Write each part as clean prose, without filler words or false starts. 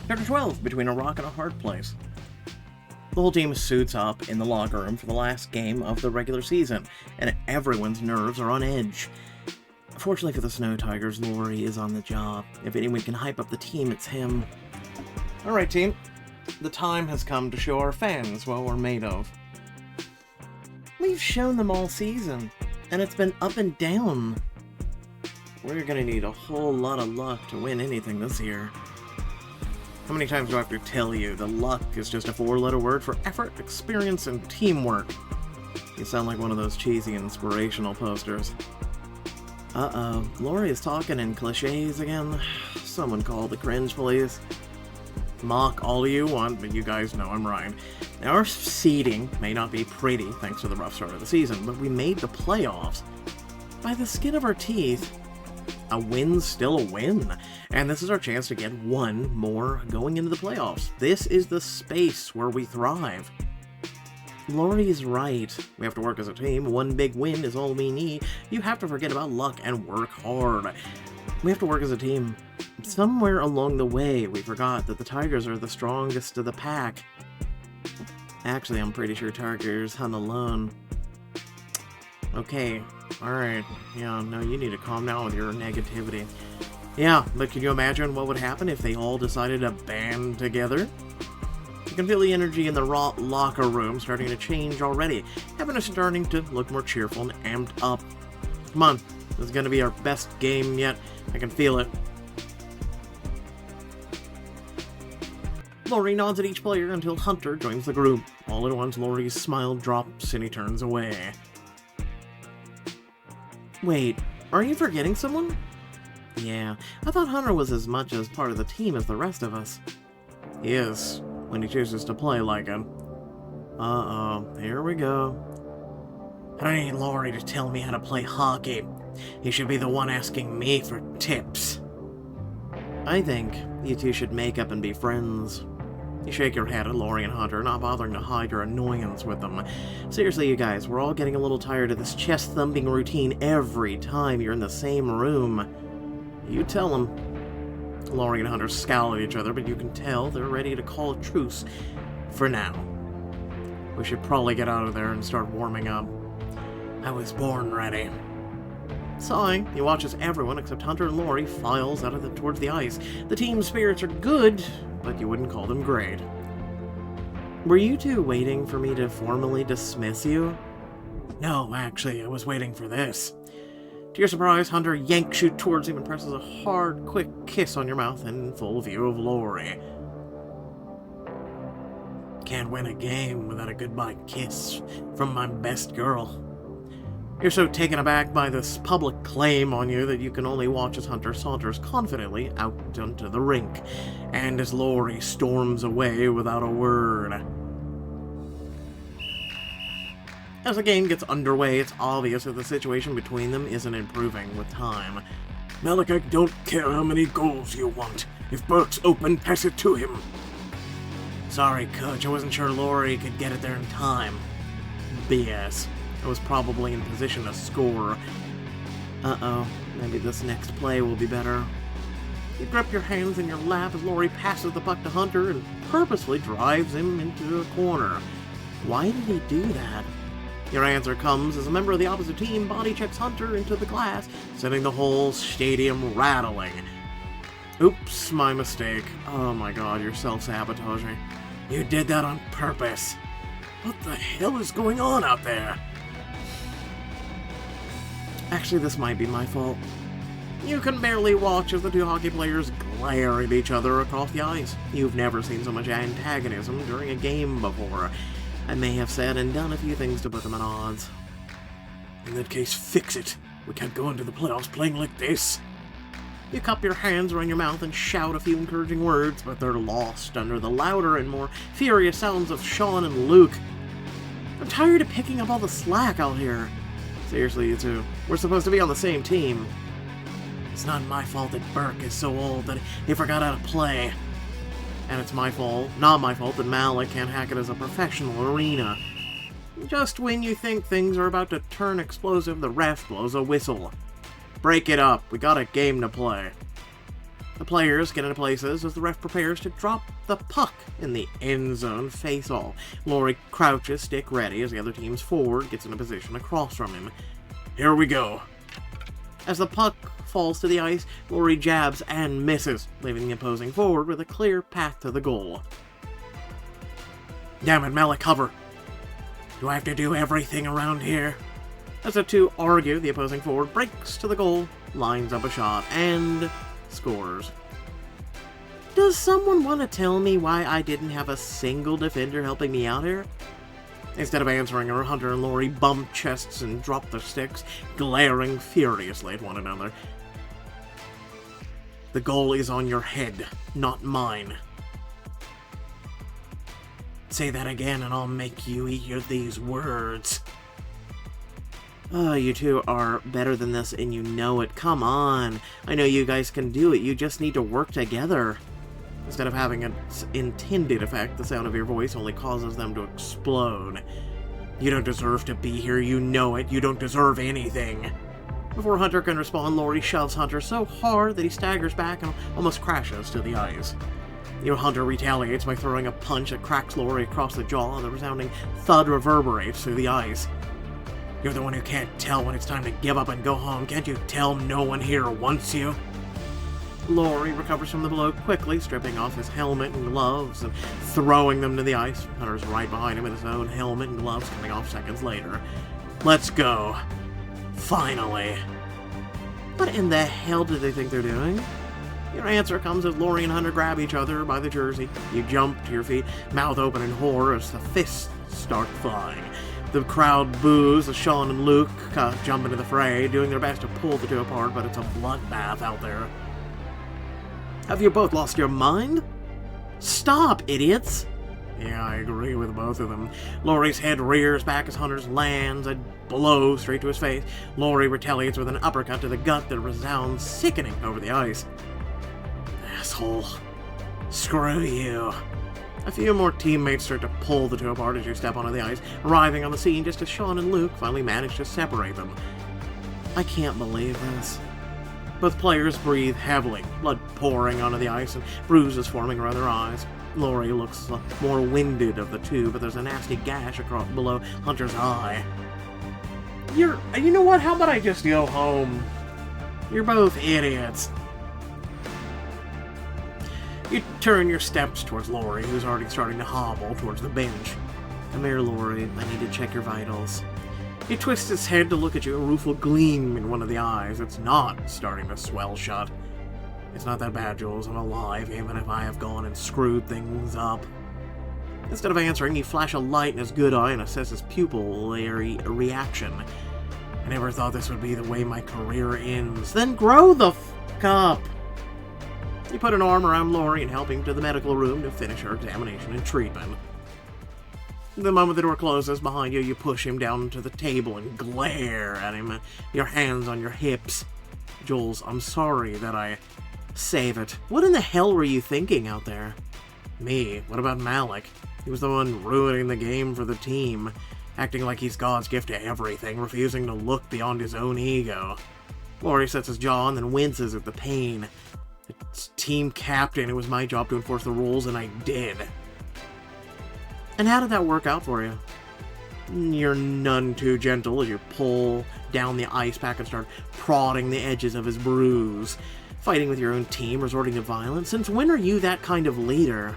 Chapter 12, Between a Rock and a Hard Place. The whole team suits up in the locker room for the last game of the regular season, and everyone's nerves are on edge. Fortunately for the Snow Tigers, Laurie is on the job. If anyone can hype up the team, it's him. Alright team, the time has come to show our fans what we're made of. We've shown them all season, and it's been up and down. We're gonna need a whole lot of luck to win anything this year. How many times do I have to tell you that luck is just a 4-letter word for effort, experience, and teamwork? You sound like one of those cheesy inspirational posters. Uh-oh, Laurie is talking in cliches again. Someone call the cringe police. Mock all you want, but you guys know I'm right. Now, our seeding may not be pretty thanks to the rough start of the season, but we made the playoffs by the skin of our teeth. A win's still a win, and this is our chance to get one more going into the playoffs. This is the space where we thrive. Laurie is right. We have to work as a team. One big win is all we need. You have to forget about luck and work hard. We have to work as a team. Somewhere along the way, we forgot that the Tigers are the strongest of the pack. Actually, I'm pretty sure Tigers hunt alone. Okay, alright. Yeah, no, you need to calm down with your negativity. Yeah, but can you imagine what would happen if they all decided to band together? You can feel the energy in the locker room starting to change already. Everyone is starting to look more cheerful and amped up. Come on, this is going to be our best game yet. I can feel it. Laurie nods at each player until Hunter joins the group. All at once, Laurie's smile drops and he turns away. Wait, are you forgetting someone? Yeah, I thought Hunter was as much as part of the team as the rest of us. He is, when he chooses to play like him. Uh-oh, here we go. I don't need Laurie to tell me how to play hockey. He should be the one asking me for tips. I think you two should make up and be friends. You shake your head at Laurie and Hunter, not bothering to hide your annoyance with them. Seriously, you guys, we're all getting a little tired of this chest-thumping routine every time you're in the same room. You tell them. Laurie and Hunter scowl at each other, but you can tell they're ready to call a truce for now. We should probably get out of there and start warming up. I was born ready. Sighing, he watches everyone except Hunter and Laurie files out towards the ice. The team's spirits are good, but you wouldn't call them great. Were you two waiting for me to formally dismiss you? No, actually, I was waiting for this. To your surprise, Hunter yanks you towards him and presses a hard, quick kiss on your mouth in full view of Laurie. Can't win a game without a goodbye kiss from my best girl. You're so taken aback by this public claim on you that you can only watch as Hunter saunters confidently out onto the rink, and as Laurie storms away without a word. As the game gets underway, it's obvious that the situation between them isn't improving with time. Malik, I don't care how many goals you want. If Burke's open, pass it to him. Sorry, Coach, I wasn't sure Laurie could get it there in time. BS. I was probably in position to score. Uh-oh, maybe this next play will be better. You grip your hands in your lap as Laurie passes the puck to Hunter and purposely drives him into a corner. Why did he do that? Your answer comes as a member of the opposite team body checks Hunter into the glass, sending the whole stadium rattling. Oops, my mistake. Oh my god, you're self-sabotaging. You did that on purpose. What the hell is going on out there? Actually, this might be my fault. You can barely watch as the two hockey players glare at each other across the ice. You've never seen so much antagonism during a game before. I may have said and done a few things to put them at odds. In that case, fix it. We can't go into the playoffs playing like this. You cup your hands around your mouth and shout a few encouraging words, but they're lost under the louder and more furious sounds of Sean and Luke. I'm tired of picking up all the slack out here. Seriously, you two. We're supposed to be on the same team. It's not my fault that Burke is so old that he forgot how to play. And it's my fault, not my fault, that Malik can't hack it as a professional arena. Just when you think things are about to turn explosive, the ref blows a whistle. Break it up. We got a game to play. The players get into places as the ref prepares to drop the puck in the end zone face-off. Laurie crouches, stick ready, as the other team's forward gets in a position across from him. Here we go. As the puck falls to the ice, Laurie jabs and misses, leaving the opposing forward with a clear path to the goal. Damn it, Malik, cover. Do I have to do everything around here? As the two argue, the opposing forward breaks to the goal, lines up a shot, and scores. Does someone want to tell me why I didn't have a single defender helping me out here? Instead of answering her, Hunter and Laurie bump chests and drop their sticks, glaring furiously at one another. The goal is on your head, not mine. Say that again and I'll make you hear these words. You two are better than this and you know it. Come on. I know you guys can do it. You just need to work together. Instead of having an intended effect, the sound of your voice only causes them to explode. You don't deserve to be here. You know it. You don't deserve anything. Before Hunter can respond, Laurie shoves Hunter so hard that he staggers back and almost crashes to the ice. Hunter retaliates by throwing a punch that cracks Laurie across the jaw, and the resounding thud reverberates through the ice. You're the one who can't tell when it's time to give up and go home. Can't you tell no one here wants you? Laurie recovers from the blow quickly, stripping off his helmet and gloves and throwing them to the ice. Hunter's right behind him with his own helmet and gloves coming off seconds later. Let's go. Finally. What in the hell do they think they're doing? Your answer comes as Laurie and Hunter grab each other by the jersey. You jump to your feet, mouth open in horror as the fists start flying. The crowd boos as Sean and Luke jump into the fray, doing their best to pull the two apart, but it's a bloodbath out there. Have you both lost your mind? Stop, idiots! Yeah, I agree with both of them. Laurie's head rears back as Hunter's lands a blow straight to his face. Laurie retaliates with an uppercut to the gut that resounds sickening over the ice. Asshole. Screw you. A few more teammates start to pull the two apart as you step onto the ice, arriving on the scene just as Sean and Luke finally manage to separate them. I can't believe this. Both players breathe heavily, blood pouring onto the ice and bruises forming around their eyes. Laurie looks more winded of the two, but there's a nasty gash across below Hunter's eye. You know what? How about I just go home? You're both idiots. You turn your steps towards Laurie, who's already starting to hobble towards the bench. Come here, Laurie. I need to check your vitals. He twists his head to look at you, a rueful gleam in one of the eyes. It's not starting to swell shut. It's not that bad, Jules. I'm alive, even if I have gone and screwed things up. Instead of answering, you flash a light in his good eye and assess his pupillary reaction. I never thought this would be the way my career ends. Then grow the f*** up! You put an arm around Laurie and help him to the medical room to finish her examination and treatment. The moment the door closes behind you, you push him down to the table and glare at him, your hands on your hips. Jules, I'm sorry that I... Save it. What in the hell were you thinking out there? Me? What about Malik? He was the one ruining the game for the team, acting like he's God's gift to everything, refusing to look beyond his own ego. Laurie sets his jaw and then winces at the pain. It's team captain. It was my job to enforce the rules, and I did. And how did that work out for you? You're none too gentle as you pull down the ice pack and start prodding the edges of his bruise. Fighting with your own team, resorting to violence. Since when are you that kind of leader?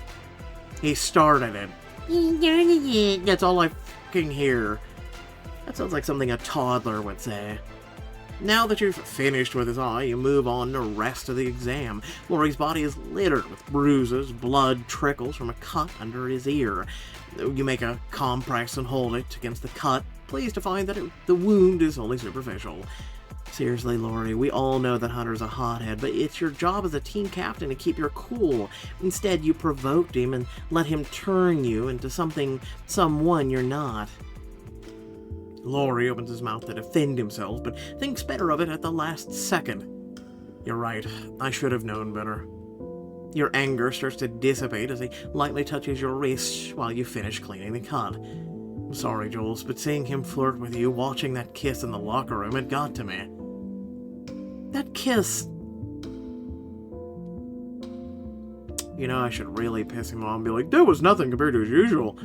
He started it. That's all I fucking hear. That sounds like something a toddler would say. Now that you've finished with his eye, you move on to the rest of the exam. Laurie's body is littered with bruises, blood trickles from a cut under his ear. You make a compress and hold it against the cut, pleased to find that the wound is only superficial. Seriously, Laurie, we all know that Hunter's a hothead, but it's your job as a team captain to keep your cool. Instead, you provoked him and let him turn you into someone you're not. Laurie opens his mouth to defend himself, but thinks better of it at the last second. You're right, I should have known better. Your anger starts to dissipate as he lightly touches your wrist while you finish cleaning the cut. I'm sorry, Jules, but seeing him flirt with you, watching that kiss in the locker room, it got to me. That kiss... You know, I should really piss him off and be like, that was nothing compared to his usual.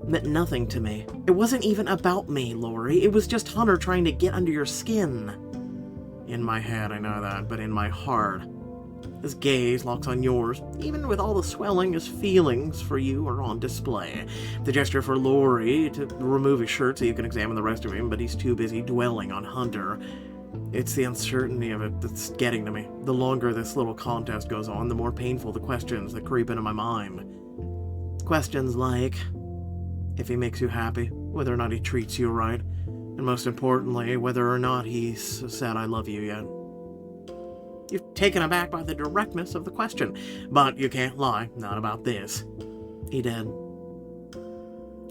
Meant nothing to me. It wasn't even about me, Lori. It was just Hunter trying to get under your skin. In my head, I know that, but in my heart. His gaze locks on yours. Even with all the swelling, his feelings for you are on display. The gesture for Lori to remove his shirt so you can examine the rest of him, but he's too busy dwelling on Hunter. It's the uncertainty of it that's getting to me. The longer this little contest goes on, the more painful the questions that creep into my mind. Questions like, if he makes you happy, whether or not he treats you right, and most importantly, whether or not he's said I love you yet. You're taken aback by the directness of the question, but you can't lie, not about this. He did.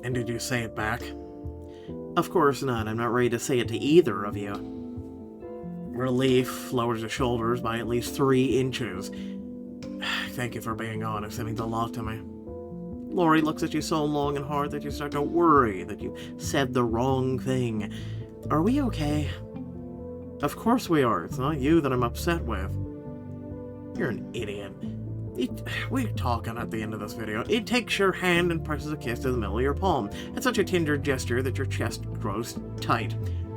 And did you say it back? Of course not. I'm not ready to say it to either of you. Relief lowers his shoulders by at least 3 inches. Thank you for being honest. It means a lot to me. Lori looks at you so long and hard that you start to worry that you said the wrong thing. Are we okay? Of course we are. It's not you that I'm upset with. You're an idiot. We're talking at the end of this video. It takes your hand and presses a kiss to the middle of your palm. It's such a tender gesture that your chest grows tight.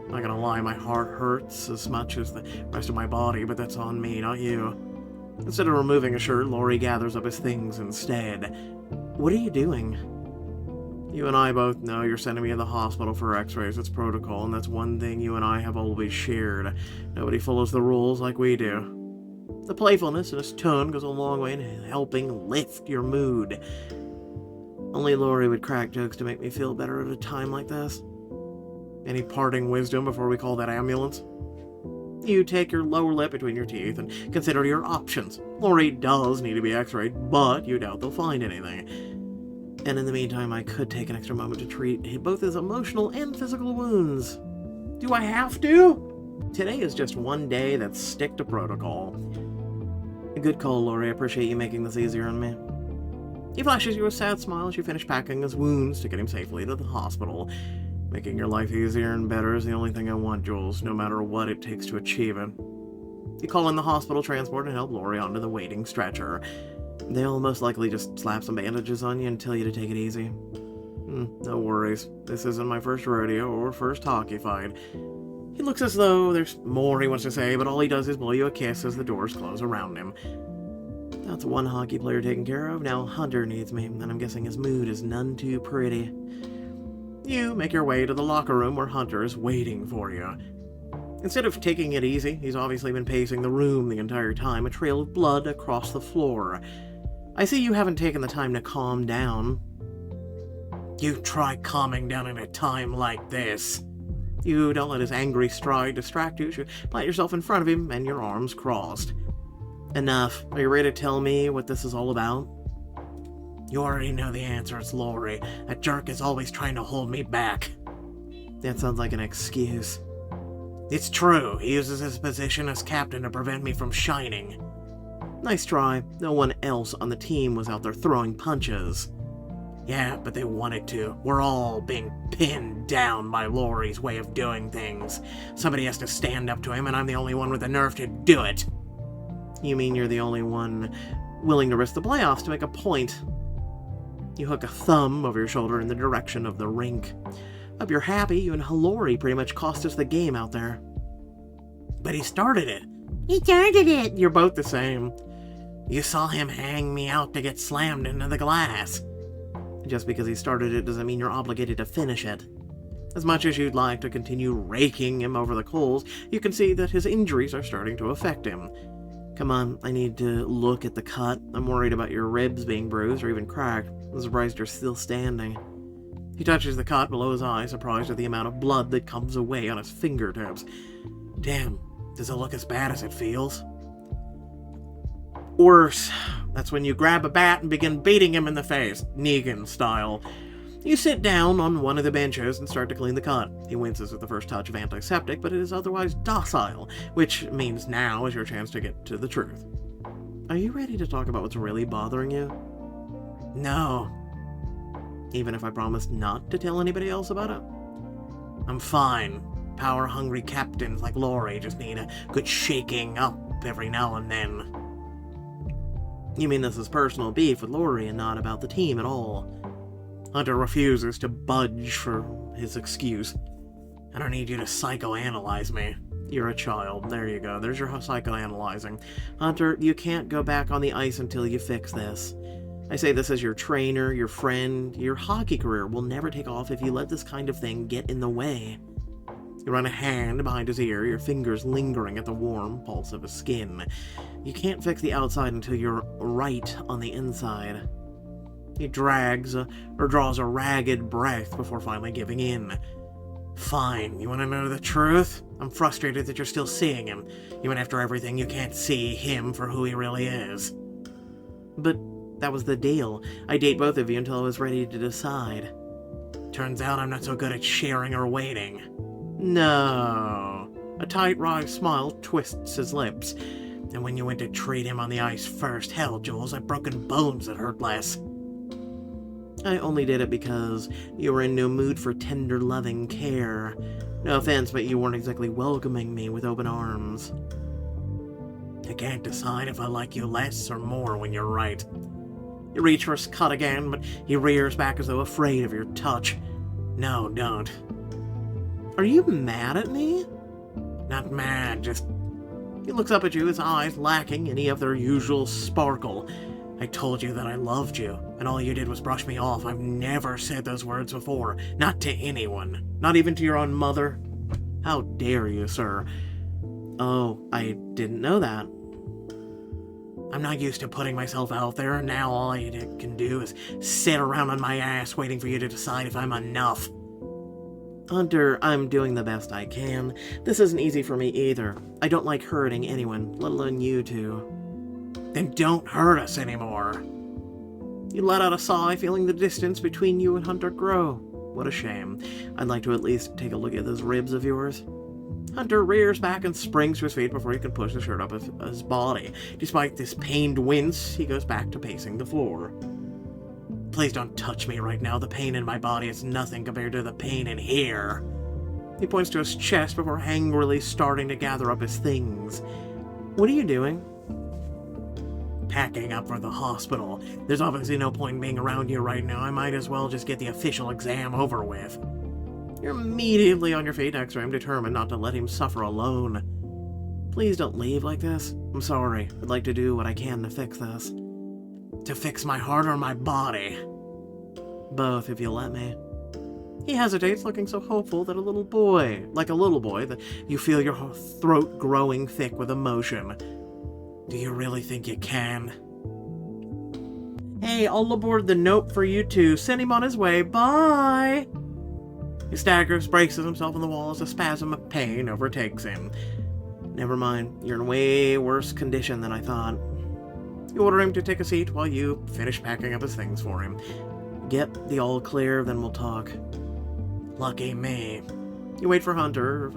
Not gonna lie, my heart hurts as much as the rest of my body, but that's on me, not you. Instead of removing a shirt, Lori gathers up his things instead. What are you doing? You and I both know you're sending me to the hospital for x-rays. It's protocol, and that's one thing you and I have always shared. Nobody follows the rules like we do. The playfulness in his tone goes a long way in helping lift your mood. Only Lori would crack jokes to make me feel better at a time like this. Any parting wisdom before we call that ambulance? You take your lower lip between your teeth and consider your options. Lori does need to be x-rayed, but you doubt they'll find anything. And in the meantime, I could take an extra moment to treat both his emotional and physical wounds. Do I have to? Today is just one day that's stick to protocol. A good call, Lori. I appreciate you making this easier on me. He flashes you a sad smile as you finish packing his wounds to get him safely to the hospital. Making your life easier and better is the only thing I want, Jules, no matter what it takes to achieve it. You call in the hospital transport and help Lori onto the waiting stretcher. They'll most likely just slap some bandages on you and tell you to take it easy. No worries. This isn't my first rodeo or first hockey fight. He looks as though there's more he wants to say, but all he does is blow you a kiss as the doors close around him. That's one hockey player taken care of. Now Hunter needs me, and I'm guessing his mood is none too pretty. You make your way to the locker room where Hunter is waiting for you. Instead of taking it easy, he's obviously been pacing the room the entire time, a trail of blood across the floor. I see you haven't taken the time to calm down. You try calming down in a time like this. You don't let his angry stride distract you. You plant yourself in front of him and your arms crossed. Enough. Are you ready to tell me what this is all about? You already know the answer. It's Lori. That jerk is always trying to hold me back. That sounds like an excuse. It's true. He uses his position as captain to prevent me from shining. Nice try. No one else on the team was out there throwing punches. Yeah, but they wanted to. We're all being pinned down by Lori's way of doing things. Somebody has to stand up to him, and I'm the only one with the nerve to do it. You mean you're the only one willing to risk the playoffs to make a point? You hook a thumb over your shoulder in the direction of the rink. Hope you're happy. You and Lori pretty much cost us the game out there. But he started it. He started it. You're both the same. You saw him hang me out to get slammed into the glass. Just because he started it doesn't mean you're obligated to finish it. As much as you'd like to continue raking him over the coals, you can see that his injuries are starting to affect him. Come on, I need to look at the cut. I'm worried about your ribs being bruised or even cracked. I'm surprised you're still standing. He touches the cut below his eye, surprised at the amount of blood that comes away on his fingertips. Damn, does it look as bad as it feels? Worse. That's when you grab a bat and begin beating him in the face, Negan style. You sit down on one of the benches and start to clean the cut. He winces at the first touch of antiseptic, but it is otherwise docile, which means now is your chance to get to the truth. Are you ready to talk about what's really bothering you? No. Even if I promise not to tell anybody else about it? I'm fine. Power-hungry captains like Lori just need a good shaking up every now and then. You mean this is personal beef with Lori and not about the team at all? Hunter refuses to budge for his excuse. I don't need you to psychoanalyze me. You're a child. There you go. There's your psychoanalyzing. Hunter, you can't go back on the ice until you fix this. I say this as your trainer, your friend. Your hockey career will never take off if you let this kind of thing get in the way. You run a hand behind his ear, your fingers lingering at the warm pulse of his skin. You can't fix the outside until you're right on the inside. He drags or draws a ragged breath before finally giving in. Fine, you want to know the truth? I'm frustrated that you're still seeing him. Even after everything, you can't see him for who he really is. But that was the deal. I'd date both of you until I was ready to decide. Turns out I'm not so good at sharing or waiting. No. A tight, wry smile twists his lips. And when you went to treat him on the ice first, hell, Jules, I've broken bones that hurt less. I only did it because you were in no mood for tender, loving care. No offense, but you weren't exactly welcoming me with open arms. I can't decide if I like you less or more when you're right. You reach for his cut again, but he rears back as though afraid of your touch. No, don't. Are you mad at me? Not mad, just... He looks up at you, his eyes lacking any of their usual sparkle. I told you that I loved you, and all you did was brush me off. I've never said those words before. Not to anyone. Not even to your own mother. How dare you, sir? Oh, I didn't know that. I'm not used to putting myself out there, and now all I can do is sit around on my ass waiting for you to decide if I'm enough. Hunter, I'm doing the best I can. This isn't easy for me either. I don't like hurting anyone, let alone you two. Then don't hurt us anymore. You let out a sigh, feeling the distance between you and Hunter grow. What a shame. I'd like to at least take a look at those ribs of yours. Hunter rears back and springs to his feet before he can push the shirt up his body. Despite this pained wince, he goes back to pacing the floor. Please don't touch me right now. The pain in my body is nothing compared to the pain in here. He points to his chest before angrily starting to gather up his things. What are you doing? Packing up for the hospital. There's obviously no point in being around you right now. I might as well just get the official exam over with. You're immediately on your feet next to him, determined not to let him suffer alone. Please don't leave like this. I'm sorry. I'd like to do what I can to fix this. To fix my heart or my body? Both, if you'll let me. He hesitates, looking so hopeful that that you feel your throat growing thick with emotion. Do you really think you can? Hey, I'll aboard the note for you two. Send him on his way. Bye! He staggers, braces himself on the wall as a spasm of pain overtakes him. Never mind. You're in way worse condition than I thought. You order him to take a seat while you finish packing up his things for him. Get the all clear, then we'll talk. Lucky me. You wait for Hunter,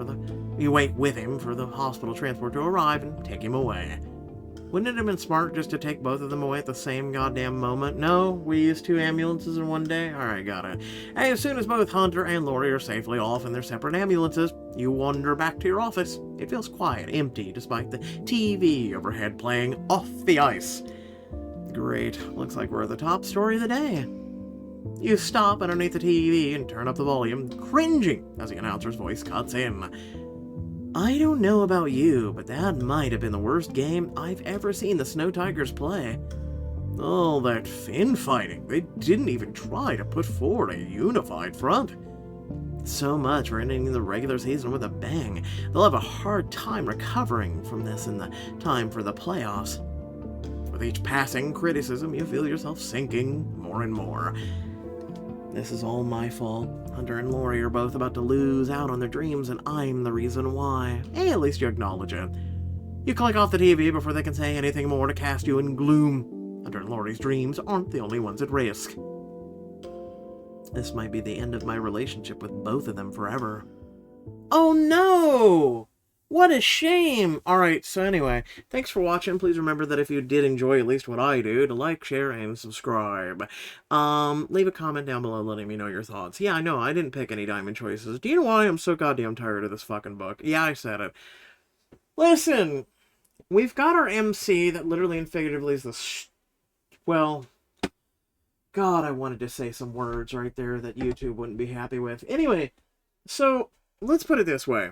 you wait with him for the hospital transport to arrive and take him away. Wouldn't it have been smart just to take both of them away at the same goddamn moment? No, we used 2 ambulances in one day? Alright, got it. Hey, as soon as both Hunter and Lori are safely off in their separate ambulances, you wander back to your office. It feels quiet, empty, despite the TV overhead playing Off the Ice. Great. Looks like we're at the top story of the day. You stop underneath the TV and turn up the volume, cringing as the announcer's voice cuts in. I don't know about you, but that might have been the worst game I've ever seen the Snow Tigers play. All that fin fighting, they didn't even try to put forward a unified front. So much for ending the regular season with a bang. They'll have a hard time recovering from this in the time for the playoffs. With each passing criticism, you feel yourself sinking more and more. This is all my fault. Hunter and Lori are both about to lose out on their dreams, and I'm the reason why. Hey, at least you acknowledge it. You click off the TV before they can say anything more to cast you in gloom. Hunter and Lori's dreams aren't the only ones at risk. This might be the end of my relationship with both of them forever. Oh no! What a shame! Alright, so anyway, thanks for watching. Please remember that if you did enjoy at least what I do, to like, share, and subscribe. Leave a comment down below letting me know your thoughts. Yeah, I know, I didn't pick any diamond choices. Do you know why I'm so goddamn tired of this fucking book? Yeah, I said it. Listen! We've got our MC that literally and figuratively is the Well, God, I wanted to say some words right there that YouTube wouldn't be happy with. Anyway, so let's put it this way.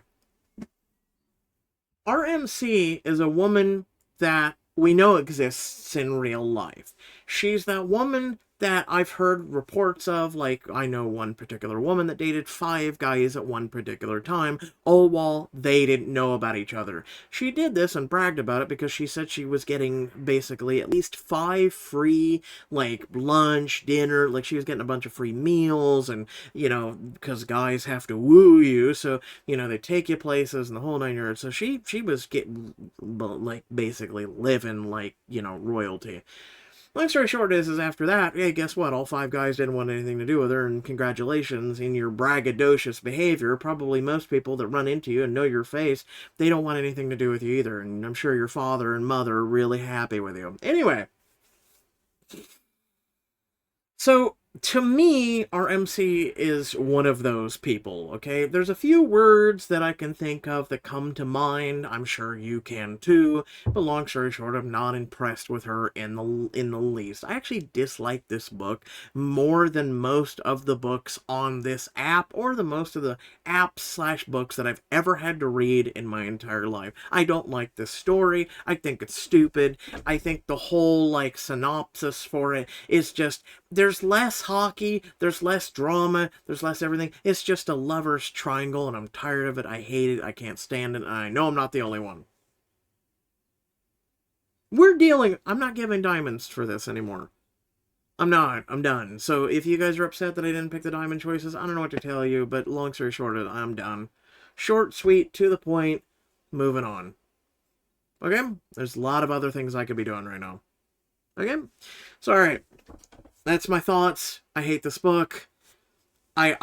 Our MC is a woman that we know exists in real life. She's that woman that I've heard reports of, like, I know one particular woman that dated 5 guys at one particular time, all while they didn't know about each other. She did this and bragged about it because she said she was getting basically at least 5 free, like, lunch, dinner, like she was getting a bunch of free meals, and, you know, because guys have to woo you, so, you know, they take you places and the whole 9 yards. So she was getting, like, basically living like, you know, royalty. Long story short is after that, hey, guess what? All 5 guys didn't want anything to do with her, and congratulations in your braggadocious behavior. Probably most people that run into you and know your face, they don't want anything to do with you either, and I'm sure your father and mother are really happy with you. Anyway, so, to me, our MC is one of those people, okay? There's a few words that I can think of that come to mind. I'm sure you can too. But long story short, I'm not impressed with her in the least. I actually dislike this book more than most of the books on this app, or the most of the apps/books that I've ever had to read in my entire life. I don't like this story. I think it's stupid. I think the whole, like, synopsis for it is just, there's less hockey, there's less drama, there's less everything. It's just a lover's triangle, and I'm tired of it. I hate it. I can't stand it. And I know I'm not the only one. I'm not giving diamonds for this anymore. I'm not. I'm done. So if you guys are upset that I didn't pick the diamond choices, I don't know what to tell you, but long story short, I'm done. Short, sweet, to the point, moving on. Okay? There's a lot of other things I could be doing right now. Okay? So, alright. That's my thoughts. I hate this book. I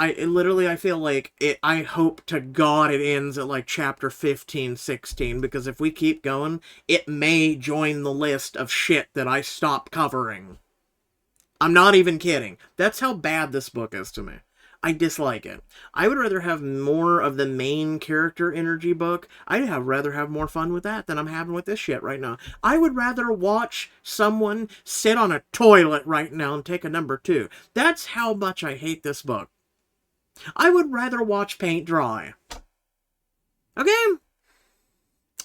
feel like I hope to God it ends at like chapter 15, 16, because if we keep going, it may join the list of shit that I stop covering. I'm not even kidding. That's how bad this book is to me. I dislike it. I would rather have more of the main character energy book. I'd rather have more fun with that than I'm having with this shit right now. I would rather watch someone sit on a toilet right now and take a number 2. That's how much I hate this book. I would rather watch paint dry. Okay?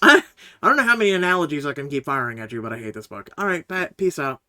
I don't know how many analogies I can keep firing at you, but I hate this book. Alright, peace out.